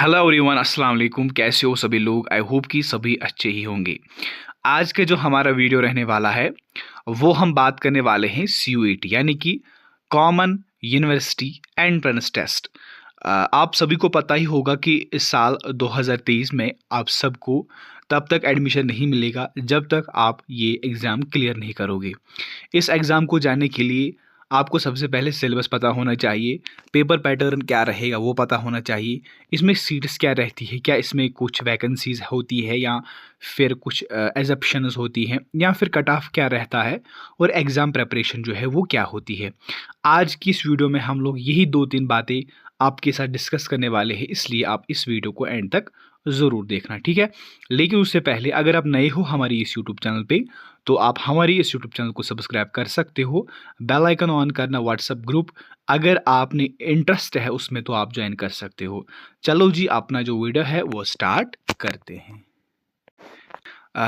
Hello everyone, अस्सलाम वालेकुम। कैसे हो सभी लोग? आई होप कि सभी अच्छे ही होंगे। आज के जो हमारा वीडियो रहने वाला है वो हम बात करने वाले हैं CUET यानी कि कॉमन यूनिवर्सिटी एंट्रेंस टेस्ट। आप सभी को पता ही होगा कि इस साल 2023 में आप सबको तब तक एडमिशन नहीं मिलेगा जब तक आप ये एग्ज़ाम क्लियर नहीं करोगे। इस एग्ज़ाम को जानने के लिए आपको सबसे पहले सिलेबस पता होना चाहिए, पेपर पैटर्न क्या रहेगा वो पता होना चाहिए, इसमें सीट्स क्या रहती है, क्या इसमें कुछ वैकेंसीज़ होती है या फिर कुछ एग्ज़ेप्शंस होती हैं या फिर कट ऑफ क्या रहता है और एग्ज़ाम प्रिपरेशन जो है वो क्या होती है। आज की इस वीडियो में हम लोग यही 2-3 बातें आपके साथ डिस्कस करने वाले हैं, इसलिए आप इस वीडियो को एंड तक ज़रूर देखना, ठीक है? लेकिन उससे पहले अगर आप नए हो हमारी इस यूट्यूब चैनल पे, तो आप हमारी इस यूट्यूब चैनल को सब्सक्राइब कर सकते हो, बेल आइकन ऑन करना, व्हाट्सएप ग्रुप अगर आपने इंटरेस्ट है उसमें तो आप ज्वाइन कर सकते हो। चलो जी, अपना जो वीडियो है वो स्टार्ट करते हैं।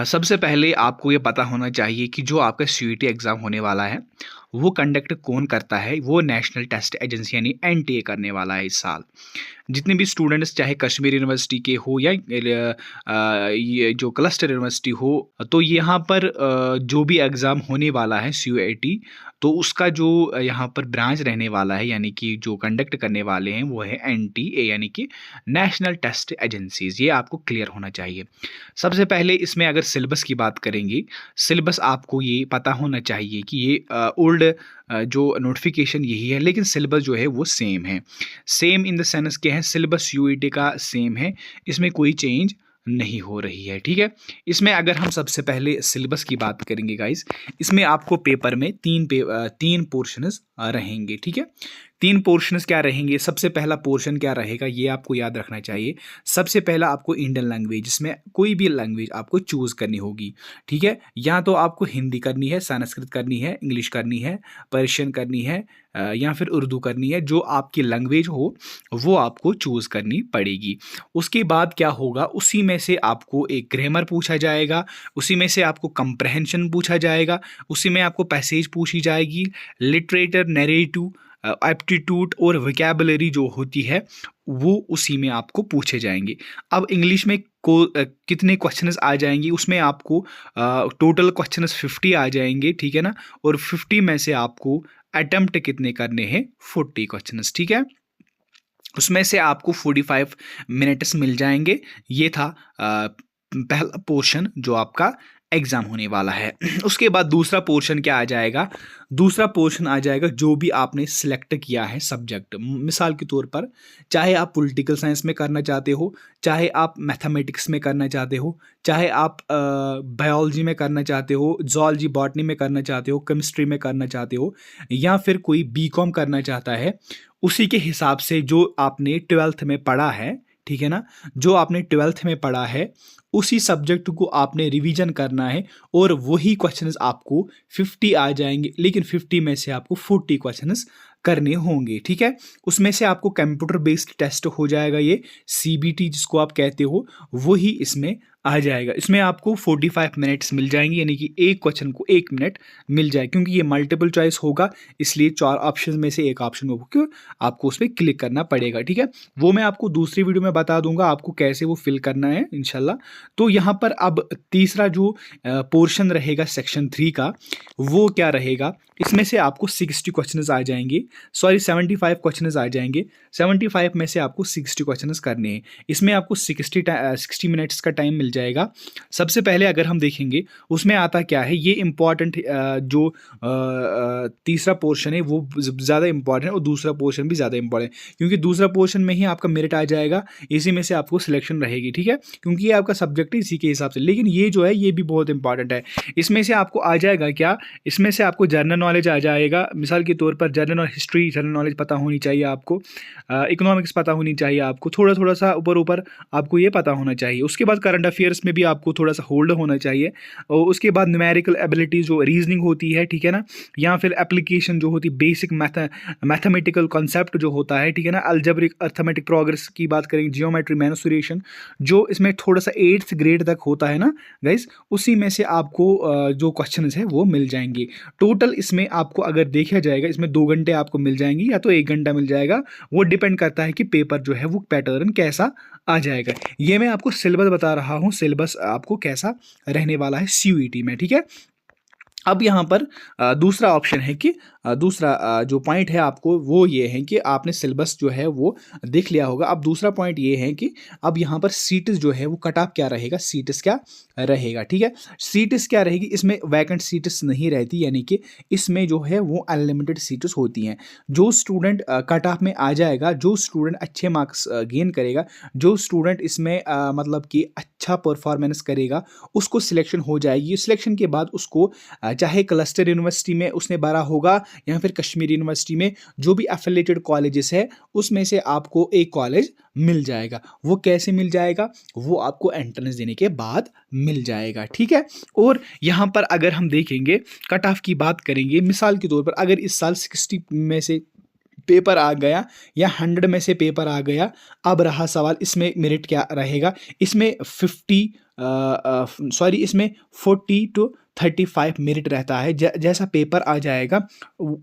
सबसे पहले आपको ये पता होना चाहिए कि जो आपका CUET एग्ज़ाम होने वाला है वो कंडक्ट कौन करता है। वो नेशनल टेस्ट एजेंसी यानी NTA करने वाला है इस साल। जितने भी स्टूडेंट्स चाहे कश्मीर यूनिवर्सिटी के हो या ये जो क्लस्टर यूनिवर्सिटी हो, तो यहाँ पर जो भी एग्ज़ाम होने वाला है CUET, तो उसका जो यहाँ पर ब्रांच रहने वाला है यानी कि जो कंडक्ट करने वाले हैं वो है NTA यानी कि नेशनल टेस्ट एजेंसीज़। ये आपको क्लियर होना चाहिए। सबसे पहले इसमें अगर सिलेबस की बात करेंगे, सिलेबस आपको ये पता होना चाहिए कि ये ओल्ड जो नोटिफिकेशन यही है, लेकिन सिलेबस जो है वो सेम है। सेम इन द सेंस क्या है, सिलेबस CUET का सेम है, इसमें कोई चेंज नहीं हो रही है, ठीक है? इसमें अगर हम सबसे पहले सिलेबस की बात करेंगे गाइस, इसमें आपको पेपर में तीन पोर्शंस रहेंगे, ठीक है? 3 पोर्शंस क्या रहेंगे? सबसे पहला पोर्शन क्या रहेगा ये आपको याद रखना चाहिए। सबसे पहला आपको इंडियन लैंग्वेज, इसमें कोई भी लैंग्वेज आपको चूज़ करनी होगी, ठीक है? या तो आपको हिंदी करनी है, संस्कृत करनी है, इंग्लिश करनी है, पर्शियन करनी है या फिर उर्दू करनी है। जो आपकी लैंग्वेज हो वो आपको चूज़ करनी पड़ेगी। उसके बाद क्या होगा, उसी में से आपको एक ग्रामर पूछा जाएगा, उसी में से आपको कंप्रहेंशन पूछा जाएगा, उसी में आपको पैसेज पूछी जाएगी, लिटरेचर, नैरेटिव, एप्टीट्यूड और वोकैबुलरी जो होती है वो उसी में आपको पूछे जाएंगे। अब इंग्लिश में कितने क्वेश्चंस आ जाएंगे, उसमें आपको टोटल क्वेश्चंस 50 आ जाएंगे, ठीक है ना? और 50 में से आपको अटेम्प्ट कितने करने हैं, 40 क्वेश्चंस, ठीक है? उसमें से आपको 45 मिनट्स मिल जाएंगे। ये था पहला पोर्शन जो आपका एग्ज़ाम होने वाला है। उसके बाद दूसरा पोर्शन क्या आ जाएगा? दूसरा पोर्शन आ जाएगा जो भी आपने सिलेक्ट किया है सब्जेक्ट। मिसाल के तौर पर चाहे आप पॉलिटिकल साइंस में करना चाहते हो, चाहे आप मैथमेटिक्स में करना चाहते हो, चाहे आप बायोलॉजी में करना चाहते हो, ज़ूलॉजी बॉटनी में करना चाहते हो, केमिस्ट्री में करना चाहते हो, या फिर कोई BCom करना चाहता है, उसी के हिसाब से जो आपने 12th में पढ़ा है, ठीक है ना? जो आपने 12th में पढ़ा है उसी सब्जेक्ट को आपने रिवीजन करना है और वही क्वेश्चंस आपको 50 आ जाएंगे, लेकिन 50 में से आपको 40 क्वेश्चंस करने होंगे, ठीक है? उसमें से आपको कंप्यूटर बेस्ड टेस्ट हो जाएगा, ये CBT जिसको आप कहते हो, वही इसमें आ जाएगा। इसमें आपको 45 मिनट्स मिल जाएंगे यानी कि एक क्वेश्चन को 1 मिनट मिल जाए, क्योंकि ये मल्टीपल चॉइस होगा इसलिए 4 ऑप्शन में से एक ऑप्शन को आपको उस पर क्लिक करना पड़ेगा, ठीक है? वो मैं आपको दूसरी वीडियो में बता दूंगा आपको कैसे वो फिल करना है इंशाल्लाह। तो यहाँ पर अब तीसरा जो पोर्शन रहेगा सेक्शन 3 का, वो क्या रहेगा? इसमें से आपको 60 क्वेश्चंस आ जाएंगे, सॉरी 75 क्वेश्चंस आ जाएंगे। 75 में से आपको 60 क्वेश्चंस करने हैं। इसमें आपको 60 मिनट्स का टाइम मिल जाएगा। सबसे पहले अगर हम देखेंगे उसमें आता क्या है, ये इम्पॉर्टेंट जो तीसरा पोर्शन है वो ज़्यादा इंपॉर्टेंट है और दूसरा पोर्शन भी ज़्यादा इंपॉर्टेंट है, क्योंकि दूसरा पोर्शन में ही आपका मेरिट आ जाएगा, इसी में से आपको सिलेक्शन रहेगी, ठीक है? क्योंकि ये आपका सब्जेक्ट है इसी के हिसाब से। लेकिन ये जो है ये भी बहुत इंपॉर्टेंट है। इसमें से आपको आ जाएगा क्या, इसमें से आपको जनरल नॉलेज आ जाएगा। मिसाल के तौर पर जनरल और हिस्ट्री, जनरल नॉलेज पता होनी चाहिए आपको, इकोनॉमिक्स पता होनी चाहिए आपको, थोड़ा थोड़ा सा ऊपर ऊपर आपको ये पता होना चाहिए। उसके बाद करंट अफेयर ईयर्स में भी आपको थोड़ा सा होल्ड होना चाहिए। और उसके बाद न्यूमेरिकल एबिलिटी जो रीजनिंग होती है, ठीक है ना, या फिर एप्लीकेशन जो होती है, बेसिक मैथमेटिकल कॉन्सेप्ट जो होता है, ठीक है ना, अलजेब्रिक अर्थमेटिक प्रोग्रेस की बात करेंगे, जियोमेट्री, मेंसुरेशन, जो इसमें थोड़ा सा 8th ग्रेड तक होता है ना गाइस, उसी में से आपको जो क्वेश्चन है वो मिल जाएंगे। टोटल इसमें आपको अगर देखा जाएगा, इसमें 2 घंटे आपको मिल जाएंगे या तो 1 घंटा मिल जाएगा, वो डिपेंड करता है कि पेपर जो है वो पैटर्न कैसा आ जाएगा। ये मैं आपको सिलेबस बता रहा हूँ, सिलेबस आपको कैसा रहने वाला है सीयूईटी में, ठीक है। अब यहाँ पर दूसरा ऑप्शन है कि दूसरा जो पॉइंट है आपको वो ये है कि आपने सिलेबस जो है वो देख लिया होगा। अब दूसरा पॉइंट ये है कि अब यहाँ पर सीट्स जो है वो कट ऑफ क्या रहेगा, सीट्स क्या रहेगा, ठीक है। सीट्स क्या रहेगी, इसमें वैकेंट सीट्स नहीं रहती, यानी कि इसमें जो है वो अनलिमिटेड सीट्स होती हैं। जो स्टूडेंट कट ऑफ में आ जाएगा, जो स्टूडेंट अच्छे मार्क्स गेन करेगा, जो स्टूडेंट इसमें मतलब कि अच्छा परफॉर्मेंस करेगा, उसको सिलेक्शन हो जाएगी। सिलेक्शन के बाद उसको चाहे क्लस्टर यूनिवर्सिटी में उसने भरा होगा या फिर कश्मीर यूनिवर्सिटी में, जो भी एफिलिएटेड कॉलेजेस है उसमें से आपको एक कॉलेज मिल जाएगा। वो कैसे मिल जाएगा, वो आपको एंट्रेंस देने के बाद मिल जाएगा, ठीक है। और यहाँ पर अगर हम देखेंगे कट ऑफ की बात करेंगे, मिसाल के तौर पर अगर इस साल 60 में से पेपर आ गया या 100 में से पेपर आ गया, अब रहा सवाल इसमें मेरिट क्या रहेगा। इसमें 40 to 35 मेरिट रहता है। जैसा पेपर आ जाएगा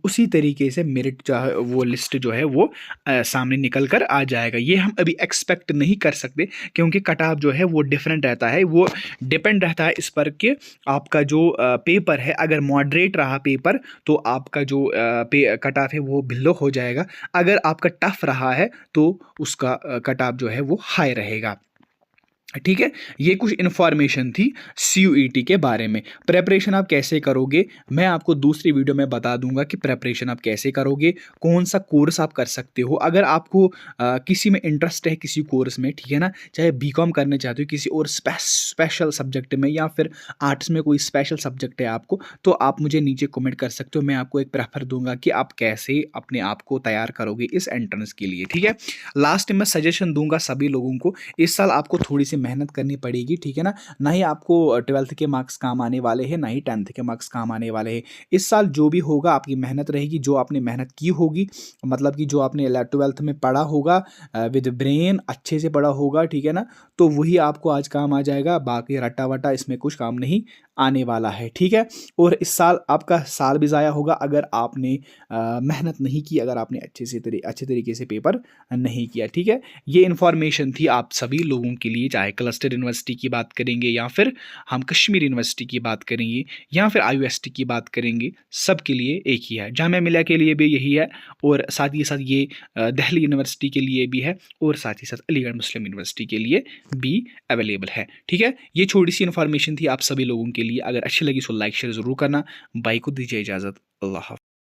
उसी तरीके से मेरिट जो है वो लिस्ट जो है वो सामने निकल कर आ जाएगा। ये हम अभी एक्सपेक्ट नहीं कर सकते क्योंकि कट ऑफ जो है वो डिफरेंट रहता है, वो डिपेंड रहता है इस पर कि आपका जो पेपर है, अगर मॉडरेट रहा पेपर तो आपका जो कट ऑफ है वो बिलो हो जाएगा, अगर आपका टफ रहा है तो उसका कट ऑफ जो है वो हाई रहेगा, ठीक है। ये कुछ इन्फॉर्मेशन थी सीयूईटी के बारे में। प्रेपरेशन आप कैसे करोगे, मैं आपको दूसरी वीडियो में बता दूंगा कि प्रेपरेशन आप कैसे करोगे, कौन सा कोर्स आप कर सकते हो। अगर आपको किसी में इंटरेस्ट है, किसी कोर्स में, ठीक है ना, चाहे बीकॉम करने चाहते हो किसी और स्पेशल सब्जेक्ट में, या फिर आर्ट्स में कोई स्पेशल सब्जेक्ट है आपको, तो आप मुझे नीचे कमेंट कर सकते हो। मैं आपको एक प्रेफर दूंगा कि आप कैसे अपने आप को तैयार करोगे इस एंट्रेंस के लिए, ठीक है। लास्ट में सजेशन दूंगा सभी लोगों को, इस साल आपको थोड़ी सी मेहनत करनी पड़ेगी, ठीक है ना। ना ही आपको 12th के मार्क्स काम आने वाले हैं, ना ही 10th के मार्क्स काम आने वाले हैं। इस साल जो भी होगा आपकी मेहनत रहेगी, जो आपने मेहनत की होगी, मतलब कि जो आपने 12th में पढ़ा होगा विद ब्रेन, अच्छे से पढ़ा होगा, ठीक है ना, तो वही आपको आज काम आ जाएगा। बाकी रट्टा वट्टा इसमें कुछ काम नहीं आने वाला है, ठीक है। और इस साल आपका साल भी ज़ाया होगा अगर आपने मेहनत नहीं की, अगर आपने अच्छे तरीके से पेपर नहीं किया, ठीक है। ये इन्फॉर्मेशन थी आप सभी लोगों के लिए, चाहे क्लस्टर यूनिवर्सिटी की बात करेंगे या फिर हम कश्मीर यूनिवर्सिटी की बात करेंगे या फिर IUST की बात करेंगे, सब के लिए एक ही है। जामिया मिलिया के लिए भी यही है, और साथ ही साथ ये दिल्ली यूनिवर्सिटी के लिए भी है, और साथ ही साथ अलीगढ़ मुस्लिम यूनिवर्सिटी के लिए भी अवेलेबल है, ठीक है। ये छोटी सी इन्फॉर्मेशन थी आप सभी लोगों के लिए। अगर अच्छी लगी सो लाइक शेयर ज़रूर करना। बाई को दीजिए इजाज़त। अल्लाह हाफ़िज़।